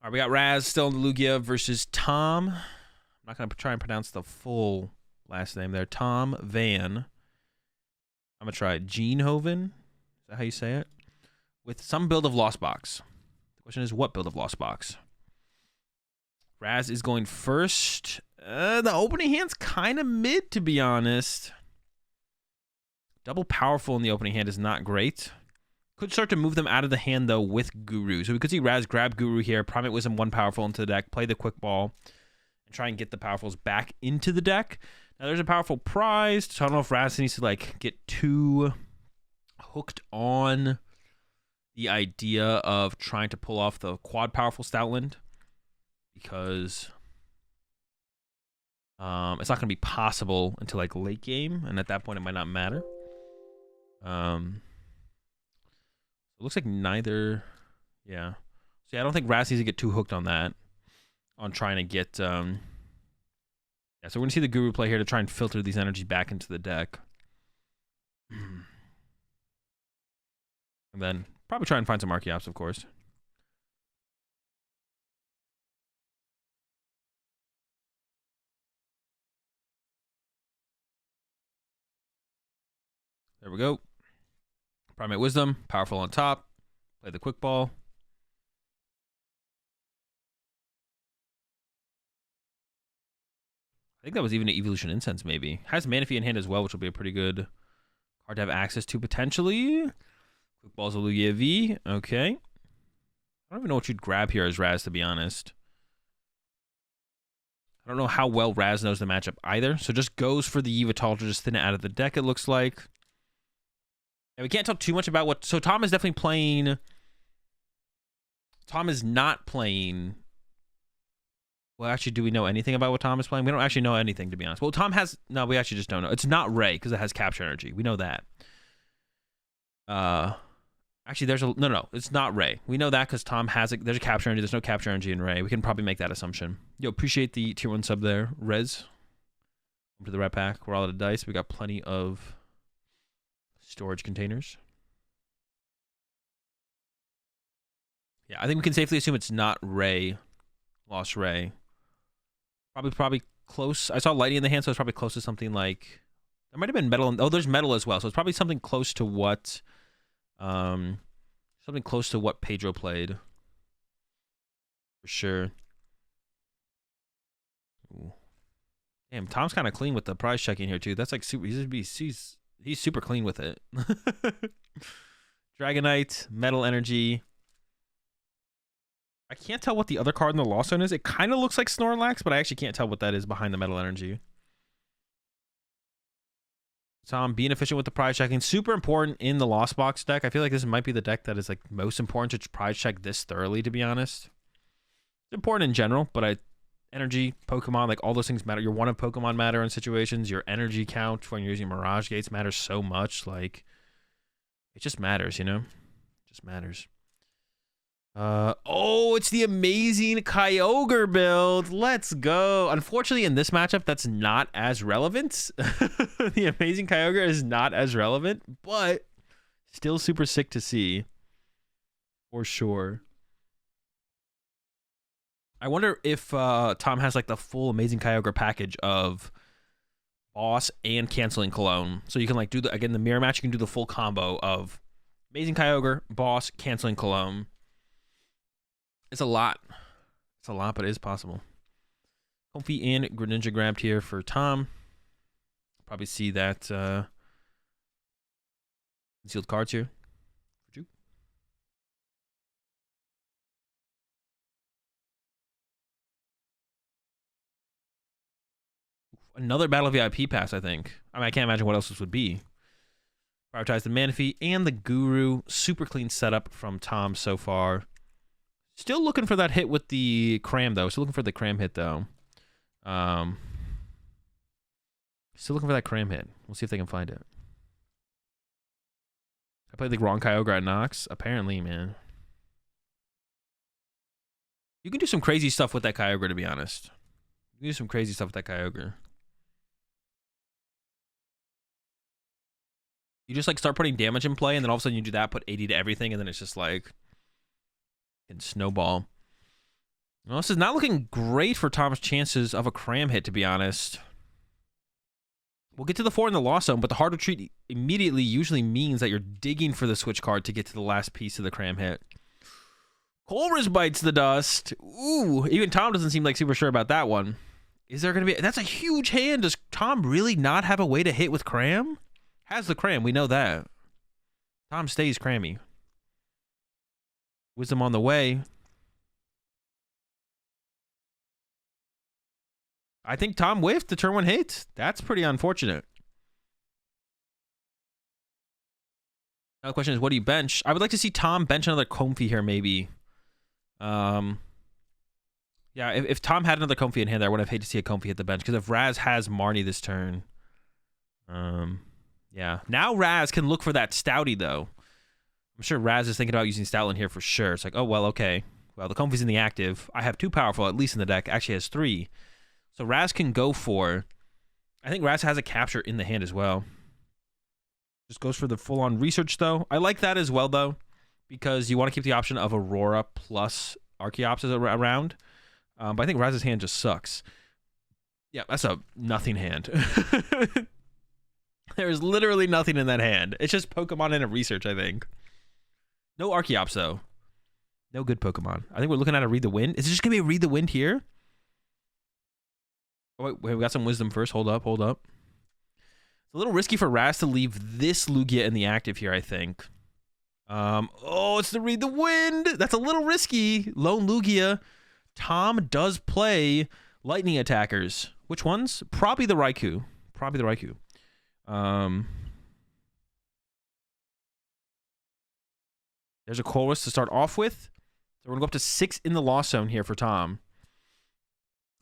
All right, we got Raz still in the Lugia versus Tom. I'm not going to try and pronounce the full last name there. Tom Van. I'm going to try Geenhoven. Is that how you say it? With some build of Lost Box. The question is, what build of Lost Box? Raz is going first. The opening hand's kind of mid, to be honest. Double powerful in the opening hand is not great. Could start to move them out of the hand, though, with Guru. So we could see Raz grab Guru here, Primate Wisdom 1 powerful into the deck, play the Quick Ball, and try and get the powerfuls back into the deck. Now, there's a powerful prize, so I don't know if Raz needs to, like, get too hooked on the idea of trying to pull off the quad powerful Stoutland, because it's not going to be possible until, like, late game, and at that point, it might not matter. It looks like neither. Yeah. So yeah, I don't think Raz needs to get too hooked on that. On trying to get. Yeah, so we're going to see the Guru play here to try and filter these energies back into the deck. And then probably try and find some Archeops, of course. There we go. Primate Wisdom, powerful on top. Play the Quick Ball. I think that was even an Evolution Incense, maybe. Has Manaphy in hand as well, which will be a pretty good card to have access to, potentially. Quick Ball's a Lugia V. Okay. I don't even know what you'd grab here as Raz, to be honest. I don't know how well Raz knows the matchup either. So just goes for the Yveltal to just thin it out of the deck, it looks like. And we can't talk too much about what... So Tom is definitely playing... Tom is not playing... Well, actually, do we know anything about what Tom is playing? We don't actually know anything, to be honest. Well, Tom has... No, we actually just don't know. It's not Ray, because it has Capture Energy. We know that. Actually, there's a... No, it's not Ray. We know that because Tom has a... There's a Capture Energy. There's no Capture Energy in Ray. We can probably make that assumption. Yo, appreciate the tier 1 sub there. Rez. Welcome to the Rat Pack. We're all out of dice. We got plenty of... storage containers. Yeah, I think we can safely assume it's not Ray. Lost Ray. Probably close. I saw Lightning in the hand, so it's probably close to something like... There might have been Metal. Oh, there's Metal as well, so it's probably something close to what... something close to what Pedro played. For sure. Ooh. Damn, Tom's kind of clean with the prize checking here, too. That's like super... He's super clean with it. Dragonite, Metal Energy. I can't tell what the other card in the Lost Zone is. It kind of looks like Snorlax, but I actually can't tell what that is behind the Metal Energy. Tom being efficient with the prize checking. Super important in the Lost Box deck. I feel like this might be the deck that is like most important to prize check this thoroughly, to be honest. It's important in general, but energy, Pokemon, like all those things matter. Your one of Pokemon matter in situations. Your energy count when you're using Mirage Gates matters so much. Like, it just matters, you know? It just matters. Oh, it's the amazing Kyogre build. Let's go. Unfortunately, in this matchup, that's not as relevant. The amazing Kyogre is not as relevant, but still super sick to see. For sure. I wonder if Tom has like the full amazing Kyogre package of boss and canceling Cologne. So you can like do the, again, the mirror match, you can do the full combo of amazing Kyogre, boss, canceling Cologne. It's a lot. It's a lot, but it is possible. Comfy and Greninja grabbed here for Tom. Probably see that concealed cards here. Another Battle VIP pass, I think. I mean, I can't imagine what else this would be. Prioritize the Manaphy and the Guru. Super clean setup from Tom so far. Still looking for that hit with the Cram, though. Still looking for the Cram hit, though. Still looking for that Cram hit. We'll see if they can find it. I played the wrong Kyogre at Nox. Apparently, man. You can do some crazy stuff with that Kyogre, to be honest. You can do some crazy stuff with that Kyogre. You just like start putting damage in play, and then all of a sudden you do that, put 80 to everything, and then it's just like... can snowball. Well, this is not looking great for Tom's chances of a cram hit, to be honest. We'll get to the 4 in the lost zone, but the hard retreat immediately usually means that you're digging for the switch card to get to the last piece of the cram hit. Colress bites the dust. Ooh, even Tom doesn't seem like super sure about that one. Is there going to be... That's a huge hand. Does Tom really not have a way to hit with cram? Has the cram. We know that. Tom stays crammy. Wisdom on the way. I think Tom whiffed the turn 1 hit. That's pretty unfortunate. Now the question is, what do you bench? I would like to see Tom bench another Comfy here, maybe. Yeah, if Tom had another Comfy in hand there, I would have hated to see a Comfy hit the bench. Because if Raz has Marnie this turn... yeah. Now Raz can look for that Stouty, though. I'm sure Raz is thinking about using Stoutland here for sure. It's like, oh, well, okay. Well, the Comfy's in the active. I have 2 powerful, at least in the deck. Actually has 3. So Raz can go for... I think Raz has a capture in the hand as well. Just goes for the full-on research, though. I like that as well, though, because you want to keep the option of Aurora plus Archeops around. But I think Raz's hand just sucks. Yeah, that's a nothing hand. There is literally nothing in that hand. It's just Pokemon and a research, I think. No Archeops, though. No good Pokemon. I think we're looking at a Read the Wind. Is it just going to be a Read the Wind here? Oh, wait, we got some Wisdom first. Hold up, hold up. It's a little risky for Raz to leave this Lugia in the active here, I think. Oh, it's the Read the Wind. That's a little risky. Lone Lugia. Tom does play lightning attackers. Which ones? Probably the Raikou. Probably the Raikou. There's a Colress to start off with. So we're going to go up to 6 in the lost zone here for Tom.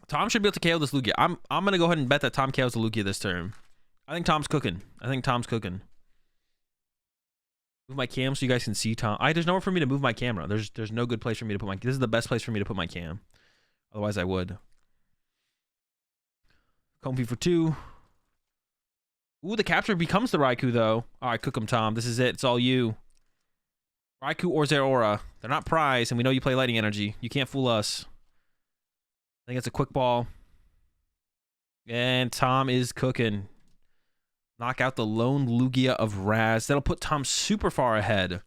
Tom should be able to KO this Lugia. I'm going to go ahead and bet that Tom KOs the Lugia this turn. I think Tom's cooking. Move my cam so you guys can see Tom. There's nowhere for me to move my camera. There's no good place for me to put my... This is the best place for me to put my cam. Otherwise, I would. Comfy for 2. Ooh, the capture becomes the Raikou, though. All right, cook him, Tom. This is it. It's all you. Raikou or Zeraora. They're not prize, and we know you play Lightning Energy. You can't fool us. I think it's a quick ball. And Tom is cooking. Knock out the lone Lugia of Raz. That'll put Tom super far ahead.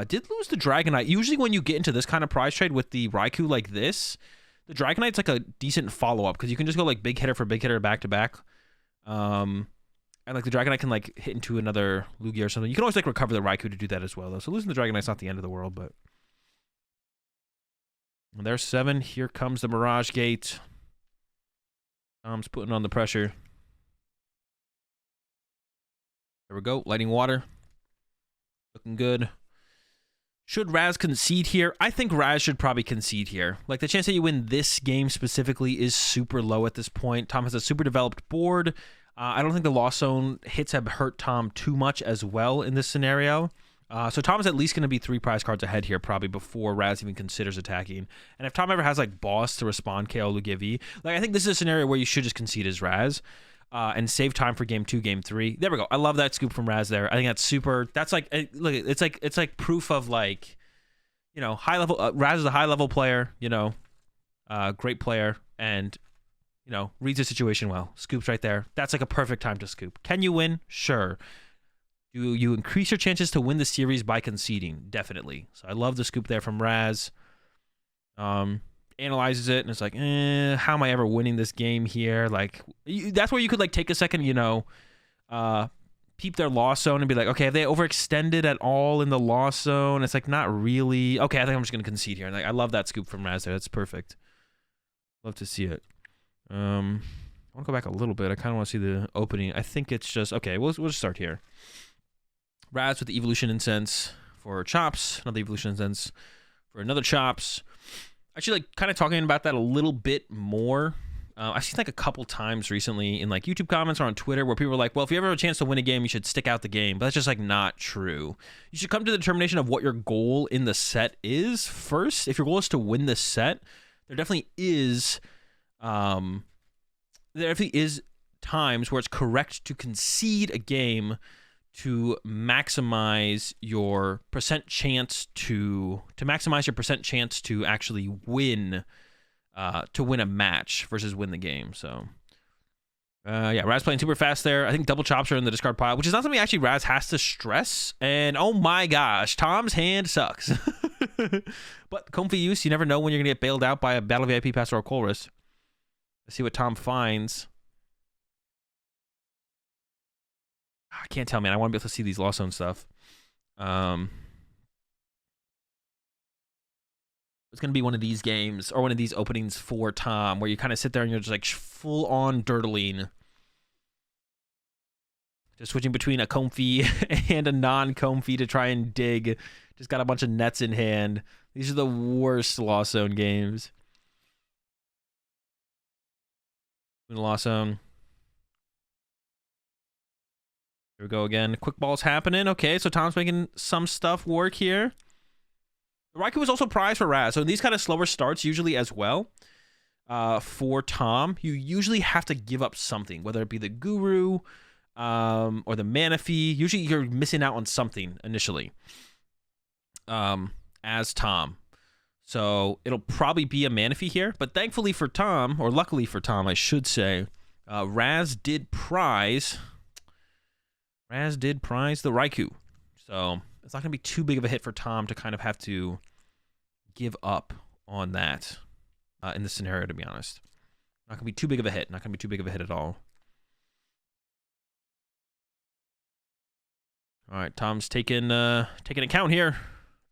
Did lose the Dragonite. Usually when you get into this kind of prize trade with the Raikou like this, the Dragonite's like a decent follow-up because you can just go like big hitter for big hitter back-to-back. And like the Dragonite can like hit into another Lugia or something. You can always like recover the Raikou to do that as well, though. So losing the Dragonite's not the end of the world, but... And there's 7. Here comes the Mirage Gate. Tom's putting on the pressure. There we go. Lightning Water. Looking good. Should Raz concede here? I think Raz should probably concede here. Like, the chance that you win this game specifically is super low at this point. Tom has a super developed board. I don't think the Lost Zone hits have hurt Tom too much as well in this scenario. So Tom's at least going to be 3 prize cards ahead here probably before Raz even considers attacking. And if Tom ever has like Boss to respond KO Lugia V, like I think this is a scenario where you should just concede as Raz and save time for game 2, game 3. There we go. I love that scoop from Raz there. I think that's super. That's like look, it's like proof of like, you know, high level. Raz is a high level player, you know, great player, and you know reads the situation well. Scoops right there. That's like a perfect time to scoop. Can you win? Sure. Do you increase your chances to win the series by conceding? Definitely. So I love the scoop there from Raz. Analyzes it, and it's like, how am I ever winning this game here? Like, that's where you could like take a second, you know, peep their loss zone and be like, okay, have they overextended at all in the loss zone? It's like, not really. Okay, I think I'm just going to concede here. And like, I love that scoop from Raz there. That's perfect. Love to see it. I want to go back a little bit. I kind of want to see the opening. I think it's just, okay, we'll just start here. Raz with the Evolution Incense for Chops. Another Evolution Incense for another Chops. Actually, like, kind of talking about that a little bit more. I've seen like a couple times recently in like YouTube comments or on Twitter where people are like, well, if you ever have a chance to win a game, you should stick out the game. But that's just like not true. You should come to the determination of what your goal in the set is first. If your goal is to win the set, there definitely is times where it's correct to concede a game to maximize your percent chance to actually win a match versus win the game. So yeah, Raz playing super fast there. I think double chops are in the discard pile, which is not something actually Raz has to stress. And oh my gosh, Tom's hand sucks. But comfy use, you never know when you're gonna get bailed out by a Battle VIP Pass or a Colress. Let's see what Tom finds. I can't tell, man. I want to be able to see these Lost Zone stuff. It's going to be one of these games or one of these openings for Tom where you kind of sit there and you're just like full on dirtling. Just switching between a comfy and a non-comfy to try and dig. Just got a bunch of nets in hand. These are the worst Lost Zone games. Lost Zone. Here we go again. Quick ball's happening. Okay, so Tom's making some stuff work here. The Raikou is also prized for Raz. So in these kind of slower starts, usually as well, for Tom, you usually have to give up something, whether it be the Guru or the Manaphy. Usually you're missing out on something initially as Tom. So it'll probably be a Manaphy here. But thankfully for Tom, or luckily for Tom, I should say, Raz did prize the Raikou. So it's not going to be too big of a hit for Tom to kind of have to give up on that in this scenario, to be honest. Not going to be too big of a hit. Not going to be too big of a hit at all. All right, Tom's taking account here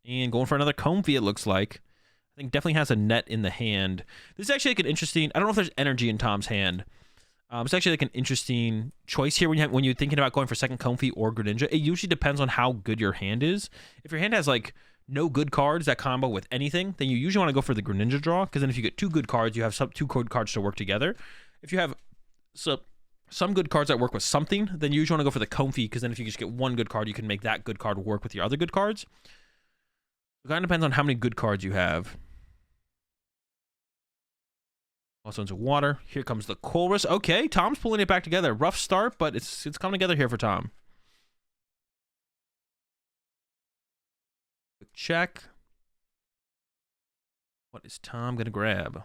and going for another comfy, it looks like. I think definitely has a net in the hand. This is actually like an interesting... I don't know if there's energy in Tom's hand. It's actually like an interesting choice here when you're thinking about going for second comfy or Greninja. It usually depends on how good your hand is. If your hand has like no good cards that combo with anything, then you usually want to go for the Greninja draw, because then if you get two good cards, you have two good cards to work together. If you have some good cards that work with something, then you usually want to go for the comfy, because then if you just get one good card, you can make that good card work with your other good cards. It kind of depends on how many good cards you have. Also into water. Here comes the Colress. Okay, Tom's pulling it back together. Rough start, but it's coming together here for Tom. Quick check. What is Tom gonna grab?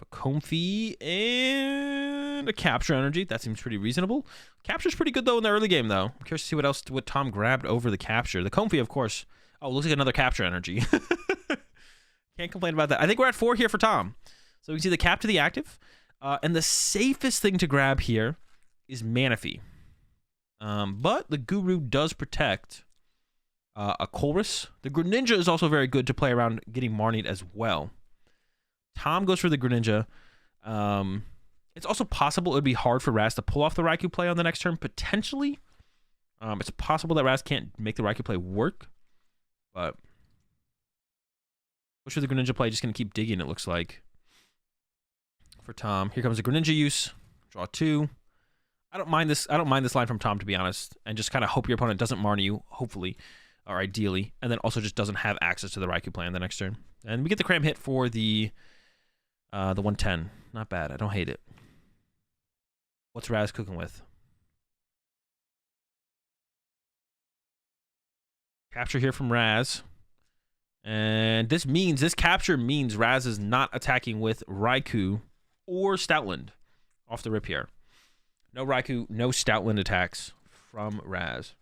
A comfy and a capture energy. That seems pretty reasonable. Capture's pretty good though in the early game though. I'm curious to see what Tom grabbed over the capture. The comfy, of course. Oh, looks like another capture energy. Can't complain about that. I think we're at 4 here for Tom. So we can see the cap to the active. And the safest thing to grab here is Manaphy. But the Guru does protect a Colress. The Greninja is also very good to play around getting Marnied as well. Tom goes for the Greninja. It's also possible it would be hard for Raz to pull off the Raikou play on the next turn, potentially. It's possible that Raz can't make the Raikou play work. But... push for the Greninja play, just going to keep digging, it looks like. For Tom. Here comes the Greninja use. Draw 2. I don't mind this line from Tom, to be honest. And just kind of hope your opponent doesn't Marnie you, hopefully. Or ideally. And then also just doesn't have access to the Raikou play on the next turn. And we get the cram hit for the 110. Not bad. I don't hate it. What's Raz cooking with? Capture here from Raz. And this capture means Raz is not attacking with Raikou or Stoutland off the rip here. No Raikou, no Stoutland attacks from Raz.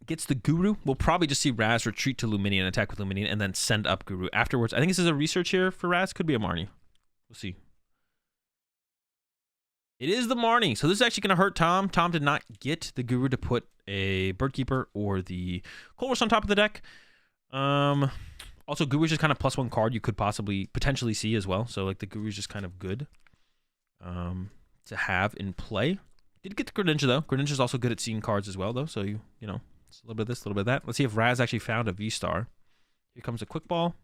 Gets the Guru. We'll probably just see Raz retreat to Luminion, attack with Luminion, and then send up Guru afterwards. I think this is a research here for Raz. Could be a Marnie. We'll see. It is the Marnie. So this is actually going to hurt Tom. Tom did not get the Guru to put a Birdkeeper or the Colress on top of the deck. Also, Guru's just kind of +1 card you could potentially see as well. So like the Guru's just kind of good to have in play. Did get the Greninja though. Greninja's also good at seeing cards as well though. So you know, it's a little bit of this, a little bit of that. Let's see if Raz actually found a V-Star. Here comes a quick ball.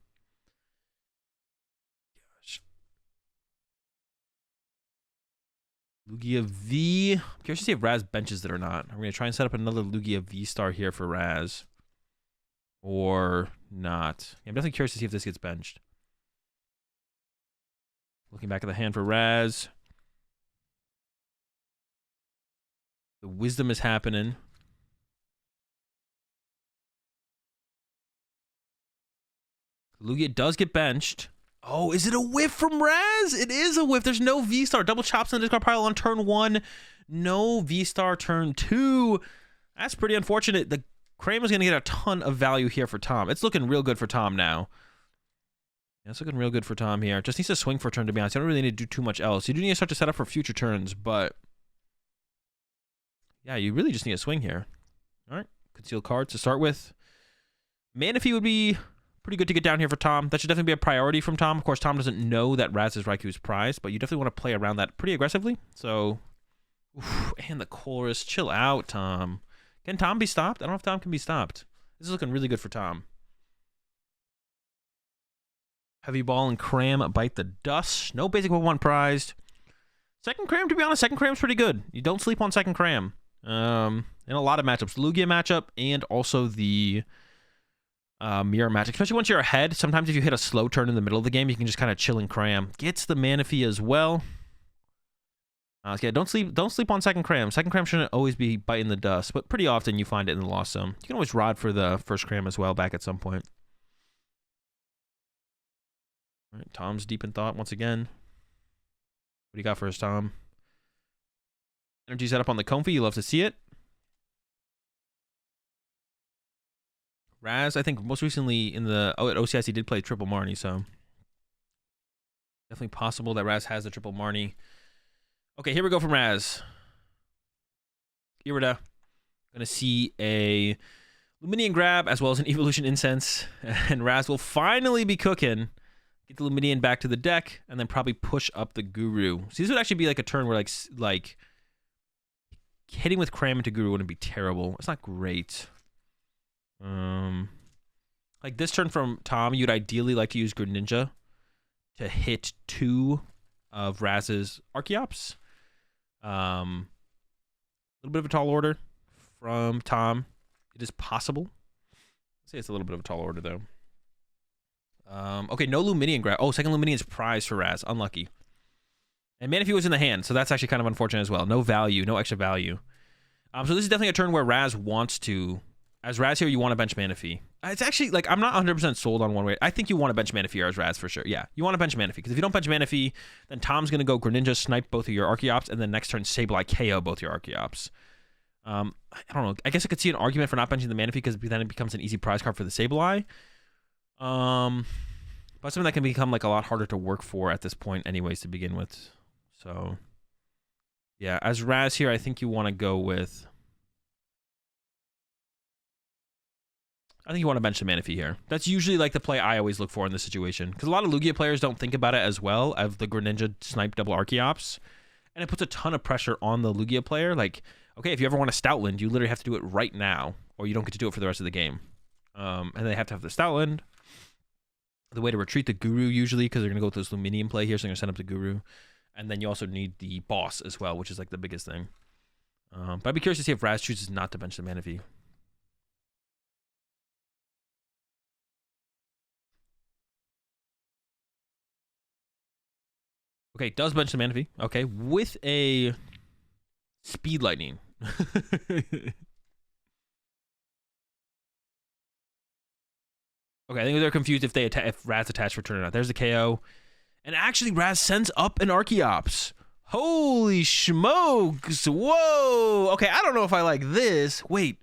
Gosh. Lugia V. I'm curious to see if Raz benches it or not. I'm going to try and set up another Lugia V-Star here for Raz. Or not. I'm definitely curious to see if this gets benched. Looking back at the hand for Raz. The wisdom is happening. Lugia does get benched. Oh, is it a whiff from Raz? It is a whiff. There's no V-Star. Double chops in the discard pile on turn 1. No V-Star turn 2. That's pretty unfortunate. The Cram is going to get a ton of value here for Tom. It's looking real good for Tom now. Yeah, it's looking real good for Tom here. Just needs to swing for a turn, to be honest. You don't really need to do too much else. You do need to start to set up for future turns, but... yeah, you really just need a swing here. All right. Concealed cards to start with. Manaphy would be pretty good to get down here for Tom. That should definitely be a priority from Tom. Of course, Tom doesn't know that Raz's Raiku's prized, but you definitely want to play around that pretty aggressively. So, oof, and the chorus. Chill out, Tom. Can Tom be stopped? I don't know if Tom can be stopped. This is looking really good for Tom. Heavy Ball and Cram bite the dust. No basic Pokemon prized. Second Cram, to be honest, second Cram's pretty good. You don't sleep on second Cram. In a lot of matchups. Lugia matchup and also the mirror matchup. Especially once you're ahead. Sometimes if you hit a slow turn in the middle of the game, you can just kind of chill and Cram. Gets the Manaphy as well. Yeah, don't sleep on second Cram. Second Cram shouldn't always be biting the dust, but pretty often you find it in the Lost Zone. You can always rod for the first Cram as well back at some point. All right, Tom's deep in thought once again. What do you got for us, Tom? Energy set up on the Comfy. You love to see it. Raz, I think most recently in the... oh, at OCS he did play Triple Marnie, so... definitely possible that Raz has the Triple Marnie. Okay, here we go from Raz. Irida. Gonna see a Luminian Grab as well as an Evolution Incense. And Raz will finally be cooking. Get the Luminian back to the deck, and then probably push up the Guru. So this would actually be like a turn where like hitting with Cram into Guru wouldn't be terrible. It's not great. Like this turn from Tom, you'd ideally like to use Greninja to hit 2 of Raz's Archeops. A little bit of a tall order from Tom. It is possible. I'd say it's a little bit of a tall order though. Okay, no Luminian grab. Oh, second Luminian's prize for Raz. Unlucky. And Manaphy was in the hand, so that's actually kind of unfortunate as well. No value, no extra value. So this is definitely a turn where Raz wants to... as Raz here, you want to bench Manaphy. It's actually, like, I'm not 100% sold on one way. I think you want to bench Manaphy as Raz for sure. Yeah, you want to bench Manaphy, because if you don't bench Manaphy, then Tom's going to go Greninja, snipe both of your Archeops, and then next turn Sableye KO both your Archeops. I don't know. I guess I could see an argument for not benching the Manaphy, because then it becomes an easy prize card for the Sableye. But something that can become, like, a lot harder to work for at this point anyways to begin with. So, yeah, as Raz here, I think you want to go with... I think you want to bench the Manaphy here. That's usually like the play I always look for in this situation. Because a lot of Lugia players don't think about it as well as the Greninja snipe double Archeops. And it puts a ton of pressure on the Lugia player. Like, okay, if you ever want a Stoutland, you literally have to do it right now. Or you don't get to do it for the rest of the game. And they have to have the Stoutland. The way to retreat the Guru usually, because they're going to go with this Luminium play here. So they're going to send up the Guru. And then you also need the Boss as well, which is like the biggest thing. But I'd be curious to see if Raz chooses not to bench the Manaphy. Okay, does bench the Manaphy. Okay, with a Speed Lightning. Okay, I think they're confused if if Raz attached for turn or not. There's the KO. And actually, Raz sends up an Archeops. Holy smokes. Whoa. Okay, I don't know if I like this. Wait.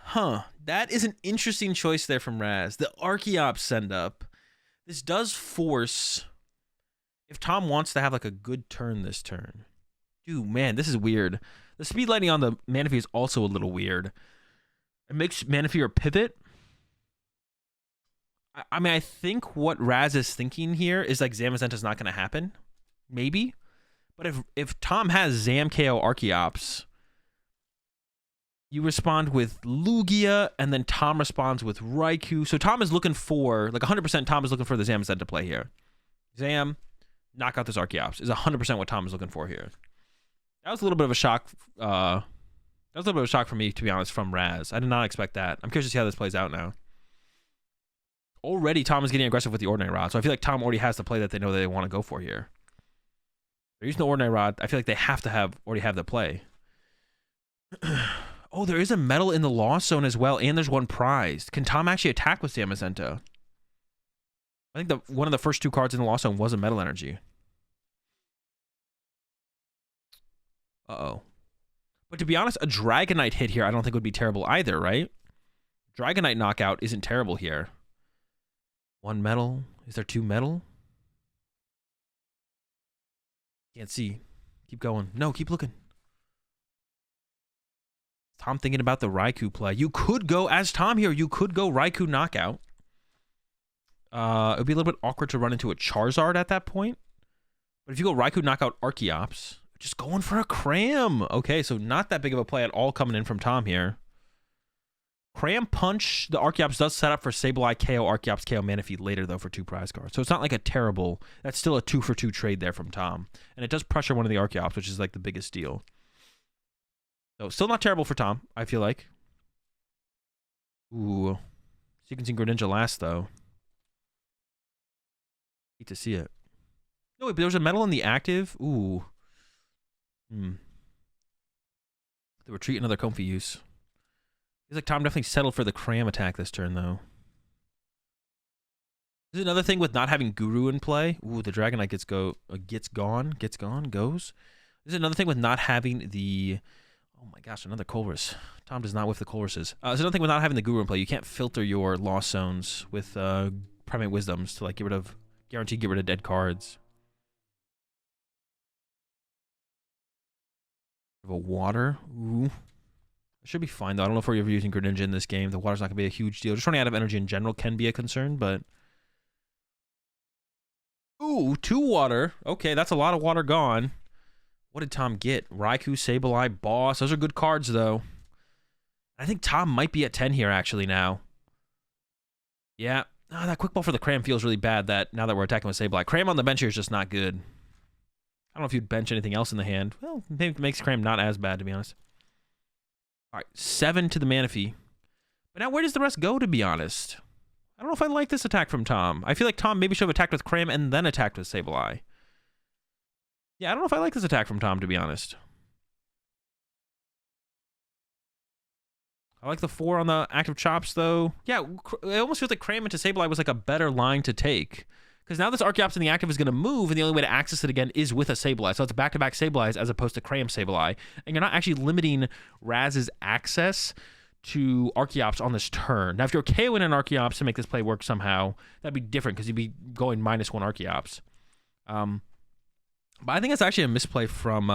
Huh. That is an interesting choice there from Raz. The Archeops send up. This does force, if Tom wants to have like a good turn this turn. Dude, man, this is weird. The Speed Lightning on the Manaphy is also a little weird. It makes Manaphy or pivot. I mean, I think what Raz is thinking here is like Zamazenta's not going to happen. Maybe. But if Tom has Zam KO Archeops, you respond with Lugia, and then Tom responds with Raikou. So Tom is looking for, like 100% Tom is looking for the Zamazenta play here. Zam, knock out this Archeops is 100% what Tom is looking for here. That was a little bit of a shock. That was a little bit of a shock for me, to be honest, from Raz. I did not expect that. I'm curious to see how this plays out now. Already, Tom is getting aggressive with the Ordinary Rod, so I feel like Tom already has the play that they know they want to go for here. They're using the Ordinary Rod. I feel like they have to already have the play. Oh, there is a medal in the Lost Zone as well, and there's one prized. Can Tom actually attack with Zamazenta? I think one of the first 2 cards in the Lost Zone was a Metal Energy. Uh-oh. But to be honest, a Dragonite hit here I don't think would be terrible either, right? Dragonite knockout isn't terrible here. 1 metal. Is there 2 metal? Can't see. Keep going. No, keep looking. Tom thinking about the Raikou play. You could go, as Tom here, you could go Raikou knockout. It would be a little bit awkward to run into a Charizard at that point. But if you go Raikou knockout Archeops, just going for a Cram. Okay, so not that big of a play at all coming in from Tom here. Cram Punch, the Archeops does set up for Sableye, KO, Archeops, KO, Manaphy later, though, for 2 prize cards. So it's not like a terrible... That's still a 2-for-2 trade there from Tom. And it does pressure one of the Archeops, which is like the biggest deal. So still not terrible for Tom, I feel like. Ooh. Sequencing Greninja last, though. Hate to see it. No, wait, but there was a medal in the active? Ooh. The retreat, another comfy use. Feels like Tom definitely settled for the Cram attack this turn, though. This is another thing with not having Guru in play. Ooh, the Dragonite goes. This is another thing with not having the... Oh my gosh, another Colress. Tom does not whiff the Colresses. There's another thing with not having the Guru in play. You can't filter your Lost Zones with Primate Wisdoms to like guarantee get rid of dead cards. A water. Ooh. It should be fine, though. I don't know if we're ever using Greninja in this game. The water's not going to be a huge deal. Just running out of energy in general can be a concern, but... Ooh, 2 water. Okay, that's a lot of water gone. What did Tom get? Raikou, Sableye, Boss. Those are good cards, though. I think Tom might be at 10 here, actually, now. Yeah. That quick ball for the Cram feels really bad now that we're attacking with Sableye. Cram on the bench here is just not good. I don't know if you'd bench anything else in the hand. Well, maybe it makes Cram not as bad, to be honest. All right, 7 to the Manaphy. But now where does the rest go, to be honest? I don't know if I like this attack from Tom. I feel like Tom maybe should have attacked with Cram and then attacked with Sableye. Yeah, I don't know if I like this attack from Tom, to be honest. I like the 4 on the active chops, though. Yeah, it almost feels like Cram into Sableye was like a better line to take. Because now this Archeops in the active is going to move, and the only way to access it again is with a Sableye. So it's back-to-back Sableyes as opposed to Cram Sableye. And you're not actually limiting Raz's access to Archeops on this turn. Now, if you're KOing an Archeops to make this play work somehow, that'd be different because you'd be going -1 Archeops. But I think it's actually a misplay from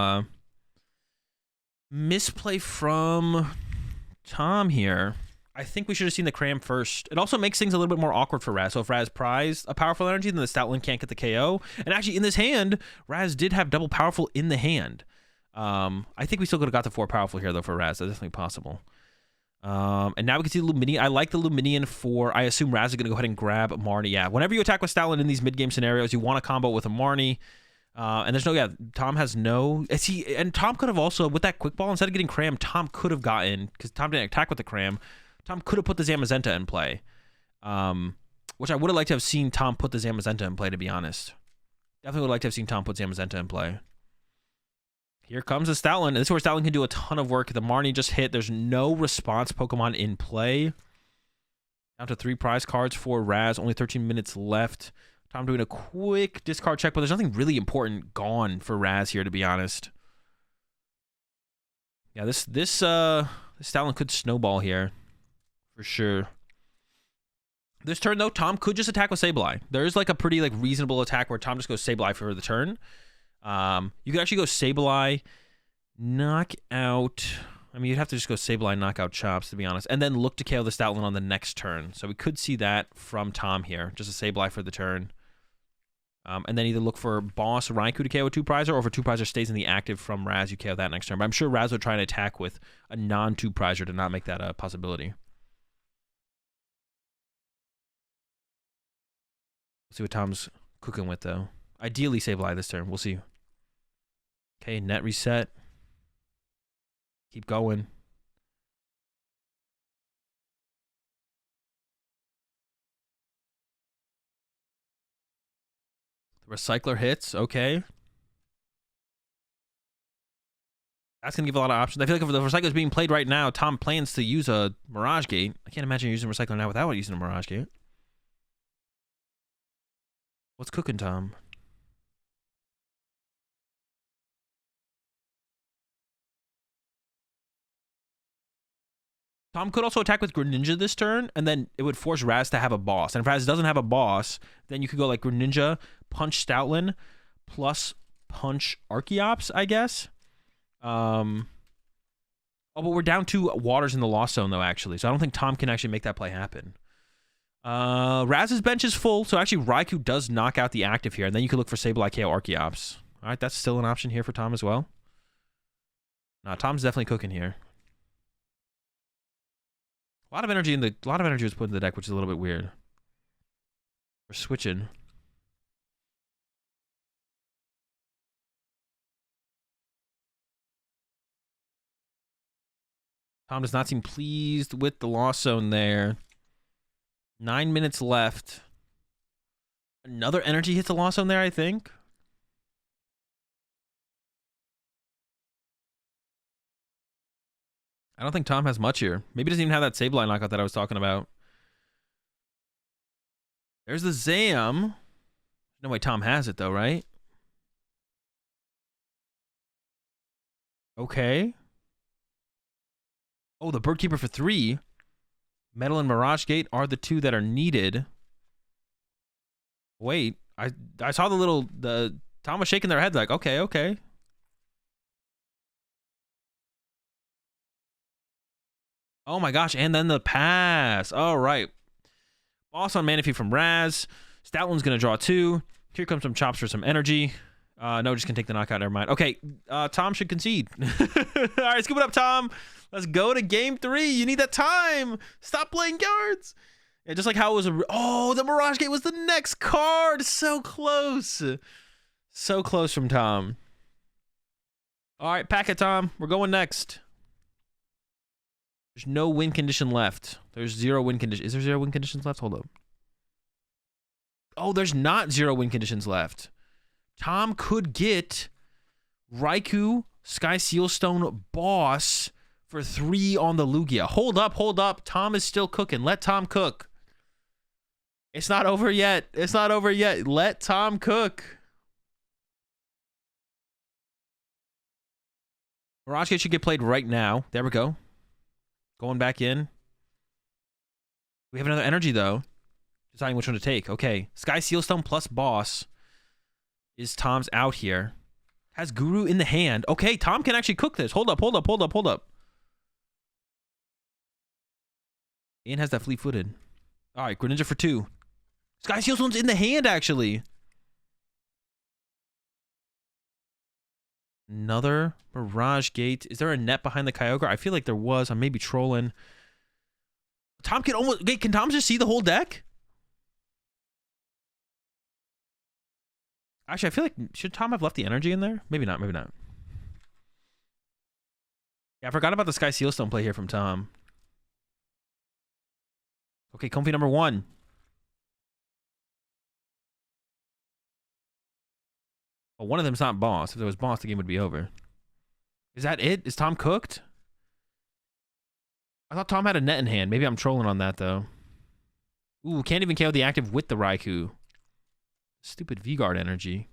Tom here. I think we should have seen the Cram first. It also makes things a little bit more awkward for Raz. So if Raz prized a powerful energy, then the Stoutland can't get the KO. And actually, in this hand, Raz did have double powerful in the hand. I think we still could have got the 4 powerful here, though, for Raz. That's definitely possible. And now we can see the Luminion. I like the Luminion for... I assume Raz is going to go ahead and grab Marnie. Yeah, whenever you attack with Stoutland in these mid-game scenarios, you want to combo with a Marnie. And there's no... Yeah, Tom has no... And Tom could have also, with that quick ball, instead of getting Cram, Tom could have gotten... Because Tom didn't attack with the Cram. Tom could have put the Zamazenta in play. Which I would have liked to have seen Tom put the Zamazenta in play, to be honest. Definitely would like to have seen Tom put Zamazenta in play. Here comes the Stoutland. And this is where Stoutland can do a ton of work. The Marnie just hit. There's no response Pokemon in play. Down to 3 prize cards for Raz. Only 13 minutes left. Tom doing a quick discard check, but there's nothing really important gone for Raz here, to be honest. Yeah, this Stoutland could snowball here. For sure. This turn, though, Tom could just attack with Sableye. There's like a pretty reasonable attack where Tom just goes Sableye for the turn. You could actually go Sableye, knock out... I mean, you'd have to just go Sableye, knock out Chops, to be honest. And then look to KO the Stoutland on the next turn. So we could see that from Tom here. Just a Sableye for the turn. And then either look for Boss Raikou to KO a 2-prizer, or if a 2-prizer stays in the active from Raz, you KO that next turn. But I'm sure Raz would try and attack with a non-2-prizer to not make that a possibility. Let's see what Tom's cooking with, though. Ideally, Sableye this turn. We'll see. Okay, net reset. Keep going. The Recycler hits. Okay. That's going to give a lot of options. I feel like if the Recycler is being played right now, Tom plans to use a Mirage Gate. I can't imagine using Recycler now without using a Mirage Gate. What's cooking, Tom? Tom could also attack with Greninja this turn, and then it would force Raz to have a boss. And if Raz doesn't have a boss, then you could go like Greninja, Punch Stoutland, plus Punch Archeops, I guess. Oh, but we're down 2 waters in the Lost Zone, though, actually. So I don't think Tom can actually make that play happen. Raz's bench is full, so actually Raikou does knock out the active here, and then you can look for Sableye, KO, Archeops. All right, that's still an option here for Tom as well. Nah, Tom's definitely cooking here. A lot of energy was put in the deck, which is a little bit weird. We're switching. Tom does not seem pleased with the Lost Zone there. 9 minutes left. Another energy hits the Lost Zone there, I think. I don't think Tom has much here. Maybe he doesn't even have that Sableye knockout that I was talking about. There's the Zam. No way Tom has it, though, right? Okay. Oh, the Bird Keeper for 3. Metal and Mirage Gate are the 2 that are needed. Wait, I saw the Tom was shaking their head like, okay. Oh my gosh, and then the pass. All right. Boss on Manaphy from Raz. Stoutland's going to draw 2. Here comes some chops for some energy. No, just can take the knockout. Never mind. Okay, Tom should concede. All right, scoop it up, Tom. Let's go to game 3. You need that time. Stop playing cards. Yeah, just like how it was. Oh, the Mirage Gate was the next card. So close. So close from Tom. All right, pack it, Tom. We're going next. There's no win condition left. There's 0 win condition. Is there 0 win conditions left? Hold up. Oh, there's not 0 win conditions left. Tom could get Raikou, Sky Sealstone, Boss for 3 on the Lugia. Hold up. Tom is still cooking. Let Tom cook. It's not over yet. Let Tom cook. Mirage Gate should get played right now. There we go. Going back in. We have another energy, though. Deciding which one to take. Okay. Sky Sealstone plus Boss is Tom's out here. Has Guru in the hand. Okay, Tom can actually cook this. Hold up. Ian has that fleet-footed. All right, Greninja for 2. Sky Sealstone's in the hand, actually. Another Mirage Gate. Is there a net behind the Kyogre? I feel like there was. I may be trolling. Tom can almost... Wait, can Tom just see the whole deck? Actually, I feel like... Should Tom have left the energy in there? Maybe not. Yeah, I forgot about the Sky Sealstone play here from Tom. Okay, Comfy number 1. Well, one of them's not Boss. If there was Boss, the game would be over. Is that it? Is Tom cooked? I thought Tom had a net in hand. Maybe I'm trolling on that, though. Ooh, can't even KO the active with the Raikou. Stupid V-Guard energy.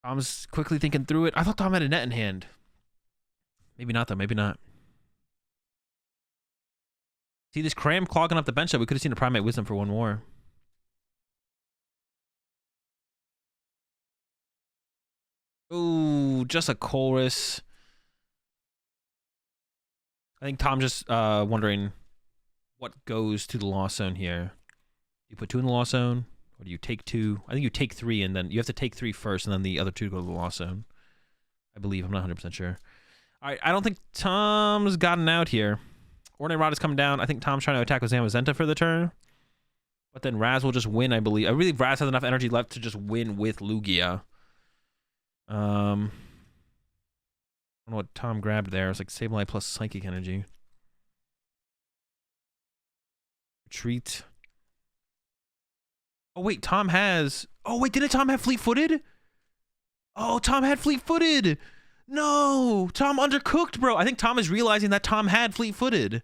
Tom's quickly thinking through it. I thought Tom had a net in hand. Maybe not, though. Maybe not. See this Cram clogging up the bench, though. We could have seen a Primate Wisdom for 1 more. Ooh, just a Chorus. I think Tom just wondering what goes to the Lost Zone here. You put 2 in the Lost Zone, or do you take 2? I think you take 3, and then you have to take 3 first, and then the other 2 go to the Lost Zone. I believe. I'm not 100% sure. All right, I don't think Tom's gotten out here. Ordinary Rod is coming down. I think Tom's trying to attack with Zamazenta for the turn. But then Raz will just win, I believe. I really believe Raz has enough energy left to just win with Lugia. I don't know what Tom grabbed there. It's like Sableye plus Psychic Energy. Retreat. Oh, wait, Tom has... Oh, wait, didn't Tom have Fleet-Footed? Oh, Tom had Fleet-Footed! No, Tom undercooked, bro. I think Tom is realizing that Tom had fleet-footed.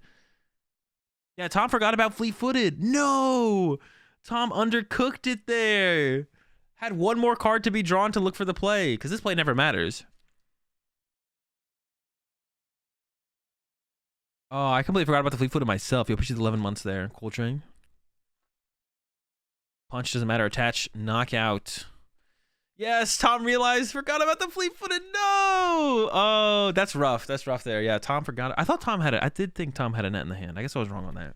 Yeah, Tom forgot about fleet-footed. No, Tom undercooked it there. Had one more card to be drawn to look for the play, because this play never matters. Oh, I completely forgot about the fleet-footed myself. You appreciate the 11 months there. Coltrane. Punch doesn't matter. Attach. Knockout. Yes, Tom realized. Forgot about the fleet-footed. No. Oh, that's rough. That's rough there. Yeah, Tom forgot. I thought Tom had it. I did think Tom had a net in the hand. I guess I was wrong on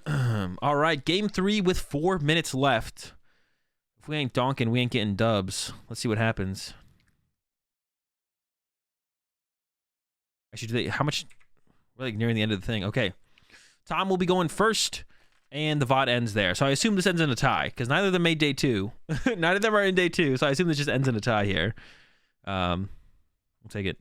that. All right, game 3 with 4 minutes left. If we ain't donking, we ain't getting dubs. Let's see what happens. I should do that. How much? We're like nearing the end of the thing. Okay. Tom will be going first, and the VOD ends there. So I assume this ends in a tie, because neither of them made day 2. Neither of them are in day 2, so I assume this just ends in a tie here. We'll take it.